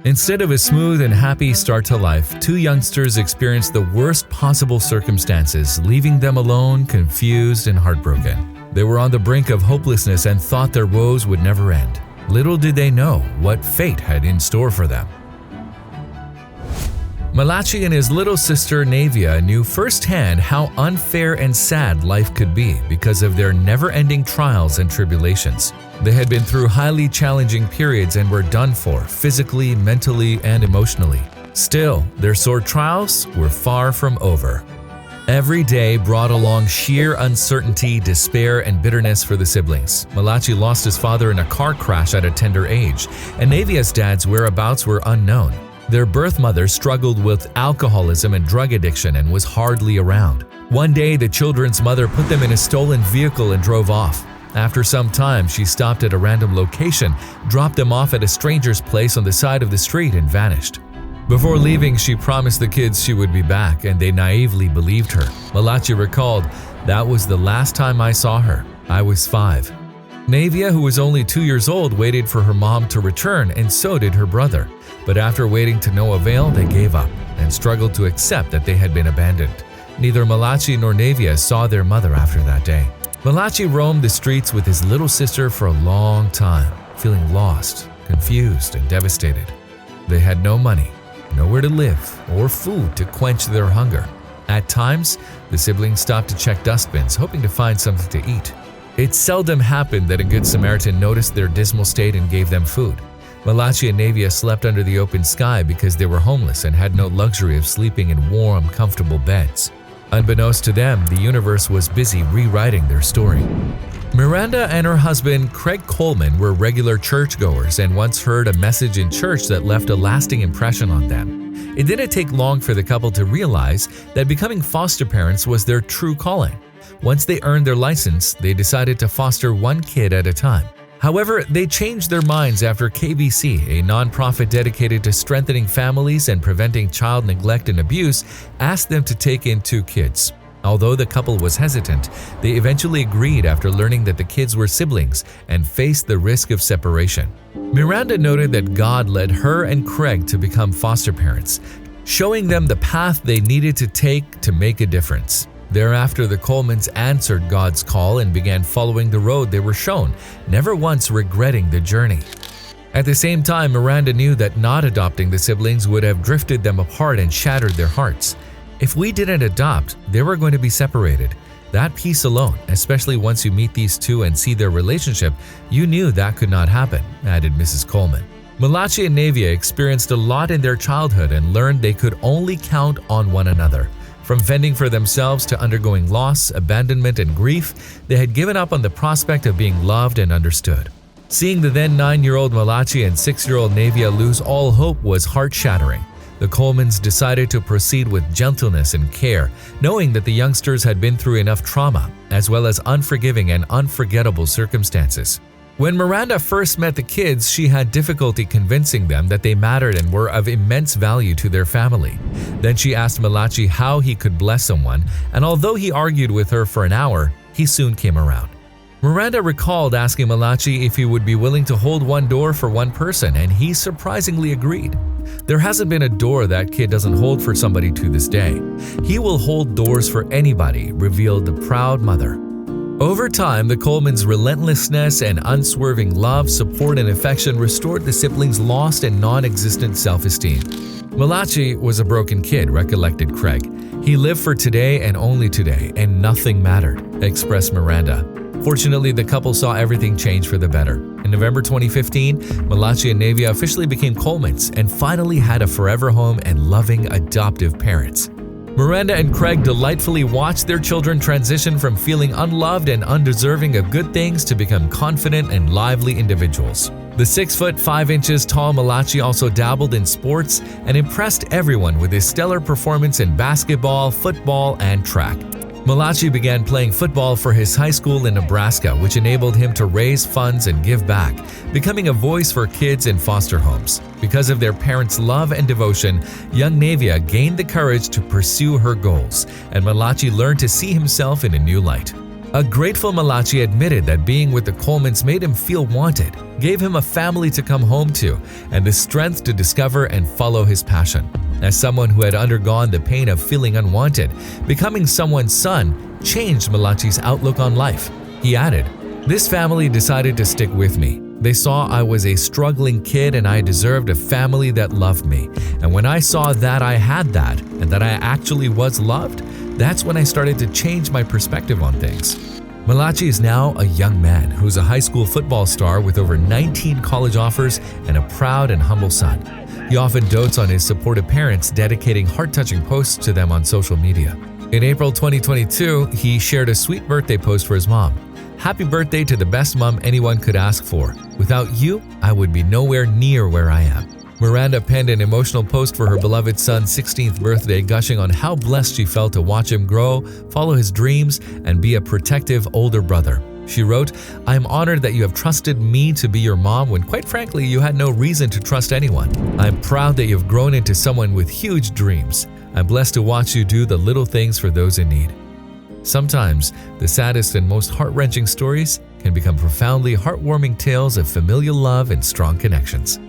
Instead of a smooth and happy start to life, two youngsters experienced the worst possible circumstances, leaving them alone, confused, and heartbroken. They were on the brink of hopelessness and thought their woes would never end. Little did they know what fate had in store for them. Malachi and his little sister Navia knew firsthand how unfair and sad life could be because of their never-ending trials and tribulations. They had been through highly challenging periods and were done for physically, mentally, and emotionally. Still, their sore trials were far from over. Every day brought along sheer uncertainty, despair, and bitterness for the siblings. Malachi lost his father in a car crash at a tender age, and Navia's dad's whereabouts were unknown. Their birth mother struggled with alcoholism and drug addiction and was hardly around. One day, the children's mother put them in a stolen vehicle and drove off. After some time, she stopped at a random location, dropped them off at a stranger's place on the side of the street, and vanished. Before leaving, she promised the kids she would be back, and they naively believed her. Malachi recalled, "That was the last time I saw her. I was 5. Navia, who was only 2 years old, waited for her mom to return, and so did her brother. But after waiting to no avail, they gave up and struggled to accept that they had been abandoned. Neither Malachi nor Navia saw their mother after that day. Malachi roamed the streets with his little sister for a long time, feeling lost, confused, and devastated. They had no money, nowhere to live, or food to quench their hunger. At times, the siblings stopped to check dustbins, hoping to find something to eat. It seldom happened that a good Samaritan noticed their dismal state and gave them food. Malachi and Navia slept under the open sky because they were homeless and had no luxury of sleeping in warm, comfortable beds. Unbeknownst to them, the universe was busy rewriting their story. Miranda and her husband, Craig Coleman, were regular churchgoers and once heard a message in church that left a lasting impression on them. It didn't take long for the couple to realize that becoming foster parents was their true calling. Once they earned their license, they decided to foster one kid at a time. However, they changed their minds after KBC, a nonprofit dedicated to strengthening families and preventing child neglect and abuse, asked them to take in 2 kids. Although the couple was hesitant, they eventually agreed after learning that the kids were siblings and faced the risk of separation. Miranda noted that God led her and Craig to become foster parents, showing them the path they needed to take to make a difference. Thereafter, the Colemans answered God's call and began following the road they were shown, never once regretting the journey. At the same time, Miranda knew that not adopting the siblings would have drifted them apart and shattered their hearts. If we didn't adopt, they were going to be separated. That piece alone, especially once you meet these two and see their relationship, you knew that could not happen, added Mrs. Coleman. Malachi and Navia experienced a lot in their childhood and learned they could only count on one another. From fending for themselves to undergoing loss, abandonment, and grief, they had given up on the prospect of being loved and understood. Seeing the then 9-year-old Malachi and 6-year-old Navia lose all hope was heart-shattering. The Colemans decided to proceed with gentleness and care, knowing that the youngsters had been through enough trauma, as well as unforgiving and unforgettable circumstances. When Miranda first met the kids, she had difficulty convincing them that they mattered and were of immense value to their family. Then she asked Malachi how he could bless someone, and although he argued with her for an hour, he soon came around. Miranda recalled asking Malachi if he would be willing to hold one door for one person, and he surprisingly agreed. There hasn't been a door that kid doesn't hold for somebody to this day. He will hold doors for anybody, revealed the proud mother. Over time, the Colemans' relentlessness and unswerving love, support, and affection restored the siblings' lost and non-existent self-esteem. Malachi was a broken kid, recollected Craig. He lived for today and only today, and nothing mattered, expressed Miranda. Fortunately, the couple saw everything change for the better. In November 2015, Malachi and Navia officially became Colemans and finally had a forever home and loving adoptive parents. Miranda and Craig delightfully watched their children transition from feeling unloved and undeserving of good things to become confident and lively individuals. The 6 foot 5 inches tall Malachi also dabbled in sports and impressed everyone with his stellar performance in basketball, football, and track. Malachi began playing football for his high school in Nebraska, which enabled him to raise funds and give back, becoming a voice for kids in foster homes. Because of their parents' love and devotion, young Navia gained the courage to pursue her goals, and Malachi learned to see himself in a new light. A grateful Malachi admitted that being with the Colemans made him feel wanted, gave him a family to come home to, and the strength to discover and follow his passion. As someone who had undergone the pain of feeling unwanted, becoming someone's son changed Malachi's outlook on life. He added, "This family decided to stick with me. They saw I was a struggling kid and I deserved a family that loved me. And when I saw that I had that and that I actually was loved, that's when I started to change my perspective on things." Malachi is now a young man who's a high school football star with over 19 college offers and a proud and humble son. He often dotes on his supportive parents, dedicating heart-touching posts to them on social media. In April 2022, he shared a sweet birthday post for his mom. "Happy birthday to the best mom anyone could ask for. Without you, I would be nowhere near where I am." Miranda penned an emotional post for her beloved son's 16th birthday, gushing on how blessed she felt to watch him grow, follow his dreams, and be a protective older brother. She wrote, "I am honored that you have trusted me to be your mom when quite frankly you had no reason to trust anyone. I am proud that you have grown into someone with huge dreams. I'm blessed to watch you do the little things for those in need." Sometimes, the saddest and most heart-wrenching stories can become profoundly heartwarming tales of familial love and strong connections.